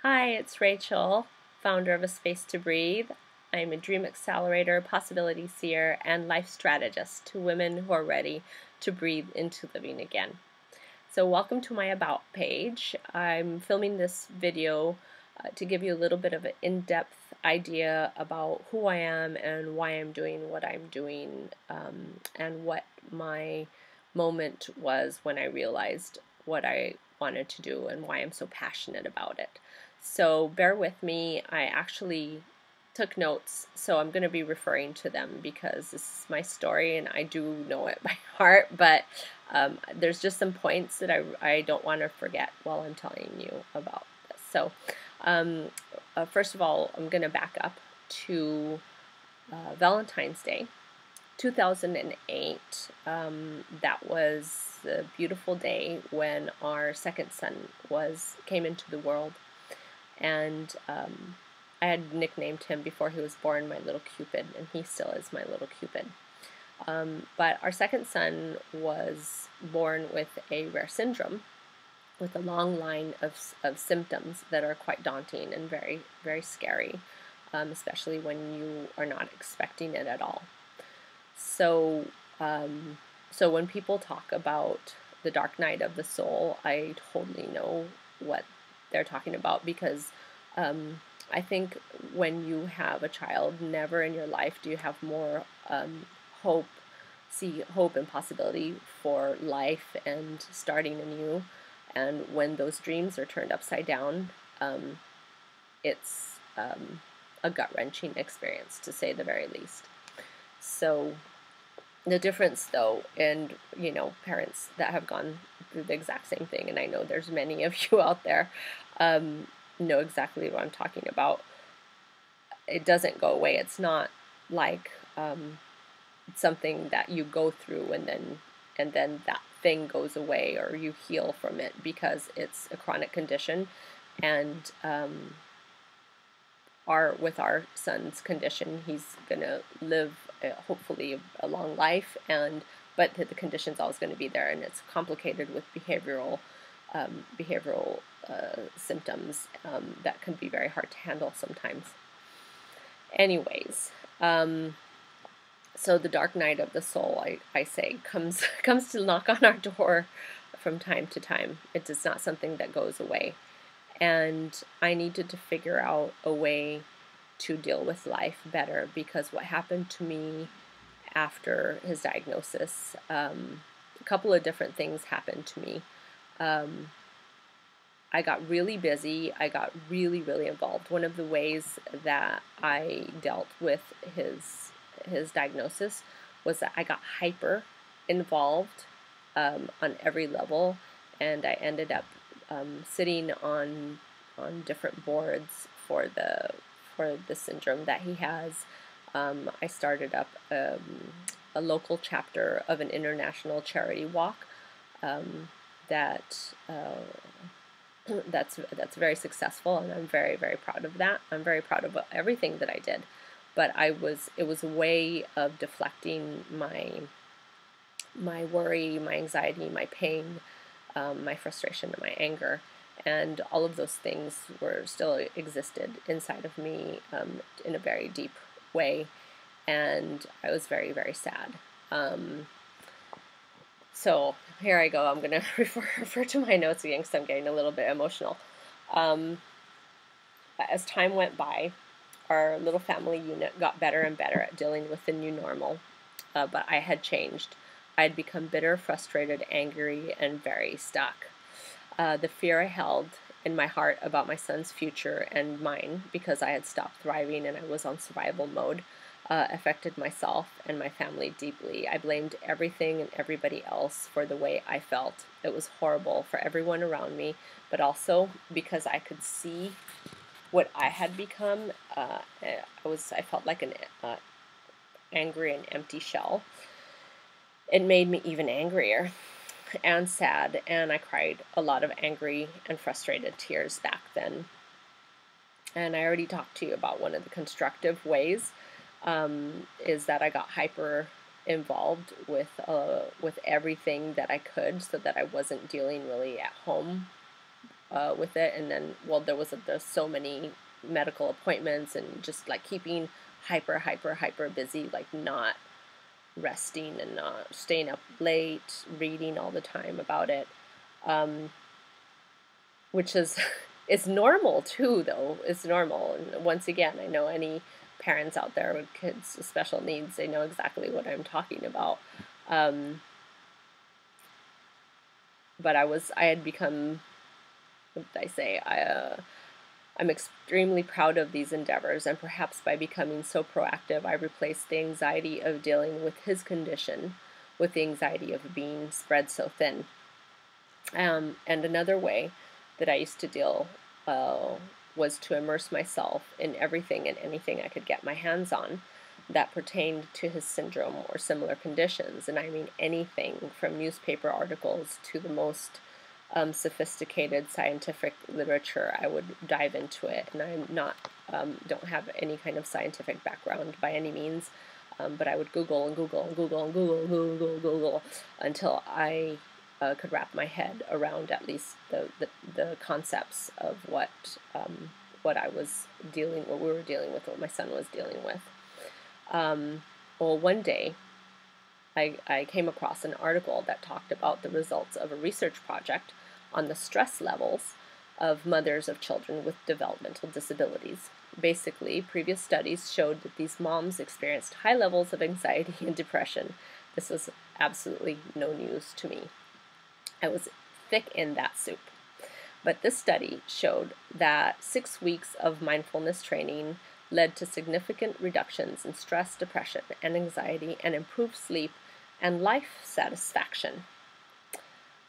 Hi, it's Rachel, founder of A Space to Breathe. I'm a dream accelerator, possibility seer, and life strategist to women who are ready to breathe into living again. So welcome to my About page. I'm filming this video to give you a little bit of an in-depth idea about who I am and why I'm doing what I'm doing, and what my moment was when I realized what I wanted to do and why I'm so passionate about it. So bear with me. I actually took notes, so I'm going to be referring to them because this is my story and I do know it by heart, but there's just some points that I don't want to forget while I'm telling you about this. So first of all, I'm going to back up to Valentine's Day 2008. That was a beautiful day when our second son came into the world, and I had nicknamed him before he was born my little Cupid, and he still is my little Cupid. But our second son was born with a rare syndrome, with a long line of symptoms that are quite daunting and very, very scary, especially when you are not expecting it at all. So, so when people talk about the dark night of the soul, I totally know what they're talking about, because I think when you have a child, never in your life do you have more hope, see hope and possibility for life and starting anew. And when those dreams are turned upside down, it's a gut-wrenching experience, to say the very least. So the difference, though, and parents that have gone through the exact same thing, and I know there's many of you out there, know exactly what I'm talking about. It doesn't go away. It's not like something that you go through and then that thing goes away or you heal from it, because it's a chronic condition. And with our son's condition, he's gonna live hopefully a long life, but the condition's always going to be there, and it's complicated with behavioral symptoms that can be very hard to handle sometimes. Anyways, so the dark night of the soul, I say, comes to knock on our door from time to time. It is not something that goes away. And I needed to figure out a way to deal with life better, because what happened to me after his diagnosis, a couple of different things happened to me. I got really busy. I got really, really involved. One of the ways that I dealt with his diagnosis was that I got hyper involved on every level, and I ended up sitting on different boards for the syndrome that he has. I started up a local chapter of an international charity walk that that's very successful, and I'm very, very proud of that. I'm very proud of everything that I did, but it was a way of deflecting my worry, my anxiety, my pain, my frustration, and my anger. And all of those things were still existed inside of me in a very deep way, and I was very, very sad. So here I go. I'm going to refer to my notes again because I'm getting a little bit emotional. As time went by, our little family unit got better and better at dealing with the new normal, but I had changed. I had become bitter, frustrated, angry, and very stuck. The fear I held in my heart about my son's future and mine, because I had stopped thriving and I was on survival mode, affected myself and my family deeply. I blamed everything and everybody else for the way I felt. It was horrible for everyone around me, but also because I could see what I had become. I felt like an angry and empty shell. It made me even angrier and sad, and I cried a lot of angry and frustrated tears back then. And I already talked to you about one of the constructive ways is that I got hyper involved with everything that I could, so that I wasn't dealing really at home with it. And then, well, there's so many medical appointments and just like keeping hyper busy, like not resting and not staying up late, reading all the time about it, which is it's normal too, though. It's normal. And once again, I know any parents out there with kids with special needs, they know exactly what I'm talking about. But I had become, what did I say? I'm extremely proud of these endeavors, and perhaps by becoming so proactive, I replaced the anxiety of dealing with his condition with the anxiety of being spread so thin. And another way that I used to deal was to immerse myself in everything and anything I could get my hands on that pertained to his syndrome or similar conditions. And I mean anything from newspaper articles to the most sophisticated scientific literature. I would dive into it, and I'm not don't have any kind of scientific background by any means, but I would Google and Google and Google and Google until I could wrap my head around at least the concepts of what I was what we were dealing with, what my son was dealing with. Well, one day I came across an article that talked about the results of a research project on the stress levels of mothers of children with developmental disabilities. Basically, previous studies showed that these moms experienced high levels of anxiety and depression. This was absolutely no news to me. I was thick in that soup. But this study showed that 6 weeks of mindfulness training led to significant reductions in stress, depression, and anxiety, and improved sleep and life satisfaction.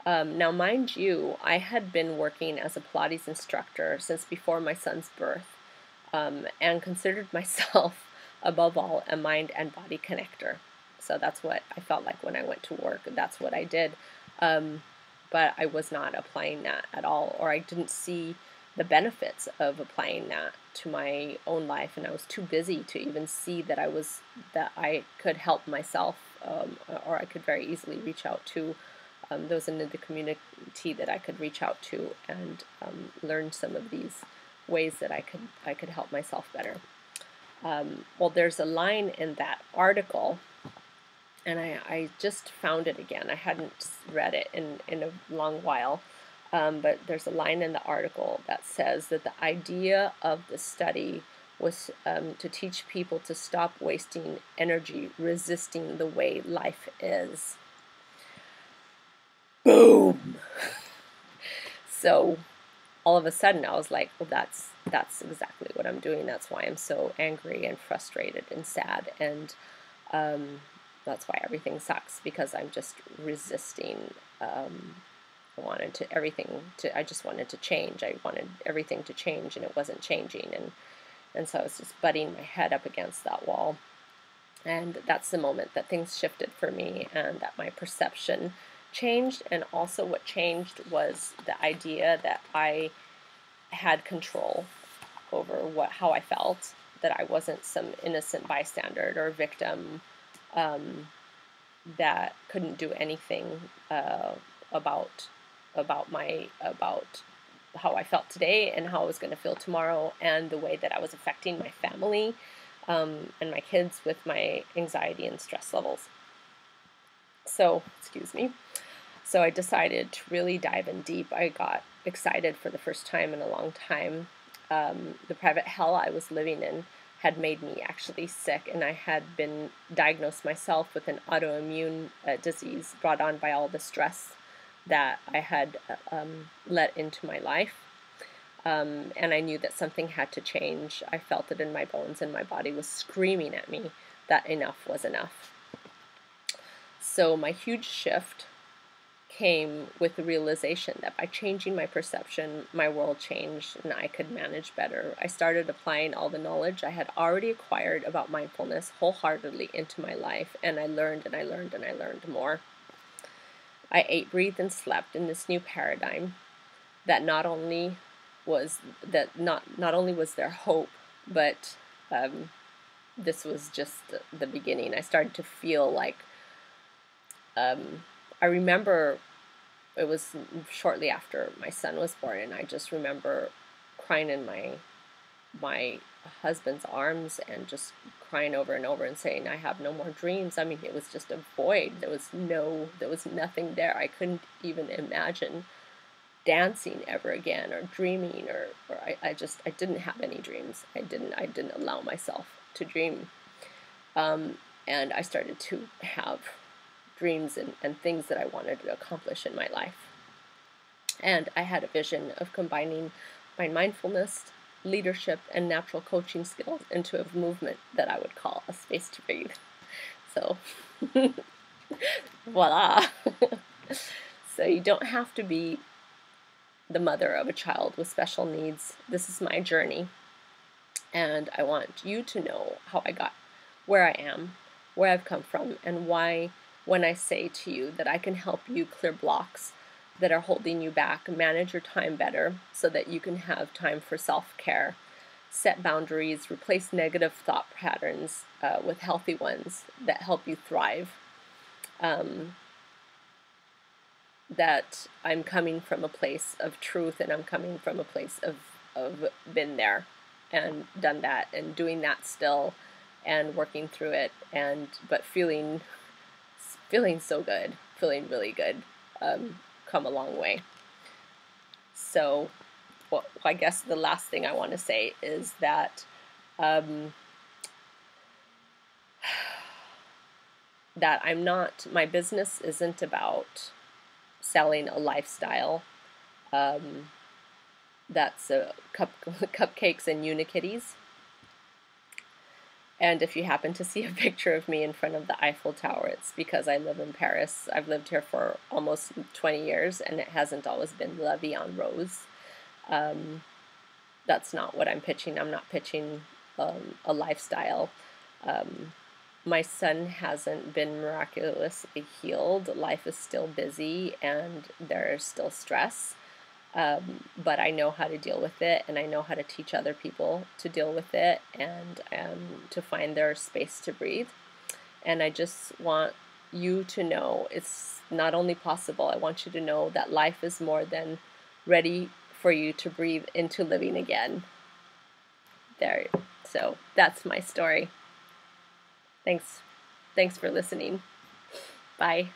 Now, mind you, I had been working as a Pilates instructor since before my son's birth, and considered myself, above all, a mind and body connector. So that's what I felt like when I went to work. That's what I did. But I was not applying that at all, or I didn't see the benefits of applying that to my own life, and I was too busy to even see that I could help myself, or I could very easily reach out to those in the community that I could reach out to and learn some of these ways that I could help myself better. Well, there's a line in that article, and I just found it again. I hadn't read it in a long while, but there's a line in the article that says that the idea of the study was to teach people to stop wasting energy resisting the way life is. Boom! So all of a sudden I was like, well, that's exactly what I'm doing. That's why I'm so angry and frustrated and sad, and that's why everything sucks, because I'm just resisting. I just wanted to change. I wanted everything to change, and it wasn't changing, and so I was just butting my head up against that wall. And that's the moment that things shifted for me, and that my perception changed. And also what changed was the idea that I had control over how I felt, that I wasn't some innocent bystander or victim that couldn't do anything about how I felt today and how I was going to feel tomorrow, and the way that I was affecting my family and my kids with my anxiety and stress levels. So, excuse me. So I decided to really dive in deep. I got excited for the first time in a long time. The private hell I was living in had made me actually sick, and I had been diagnosed myself with an autoimmune disease brought on by all the stress that I had let into my life. And I knew that something had to change. I felt it in my bones, and my body was screaming at me that enough was enough. So my huge shift came with the realization that by changing my perception, my world changed and I could manage better. I started applying all the knowledge I had already acquired about mindfulness wholeheartedly into my life, and I learned and I learned and I learned more. I ate, breathed, and slept in this new paradigm that not only was there hope, but this was just the beginning. I started to feel like I remember it was shortly after my son was born, and I just remember crying in my husband's arms and just crying over and over and saying, I have no more dreams. I mean, it was just a void. There was nothing there. I couldn't even imagine dancing ever again, or dreaming, or I didn't have any dreams. I didn't allow myself to dream. And I started to have dreams and things that I wanted to accomplish in my life. And I had a vision of combining my mindfulness, leadership, and natural coaching skills into a movement that I would call A Space to Breathe. So, voila. So you don't have to be the mother of a child with special needs. This is my journey, and I want you to know how I got where I am, where I've come from, and why, when I say to you that I can help you clear blocks that are holding you back, manage your time better so that you can have time for self-care, set boundaries, replace negative thought patterns with healthy ones that help you thrive, that I'm coming from a place of truth, and I'm coming from a place of been there and done that and doing that still and working through it, but feeling so good, feeling really good, come a long way. So, well, I guess the last thing I want to say is that that my business isn't about selling a lifestyle that's cupcakes and Unikitties. And if you happen to see a picture of me in front of the Eiffel Tower, it's because I live in Paris. I've lived here for almost 20 years, and it hasn't always been La Vie en Rose. That's not what I'm pitching. I'm not pitching a lifestyle. My son hasn't been miraculously healed. Life is still busy, and there's still stress. But I know how to deal with it, and I know how to teach other people to deal with it, and to find their space to breathe. And I just want you to know it's not only possible, I want you to know that life is more than ready for you to breathe into living again. There. So that's my story. Thanks for listening. Bye.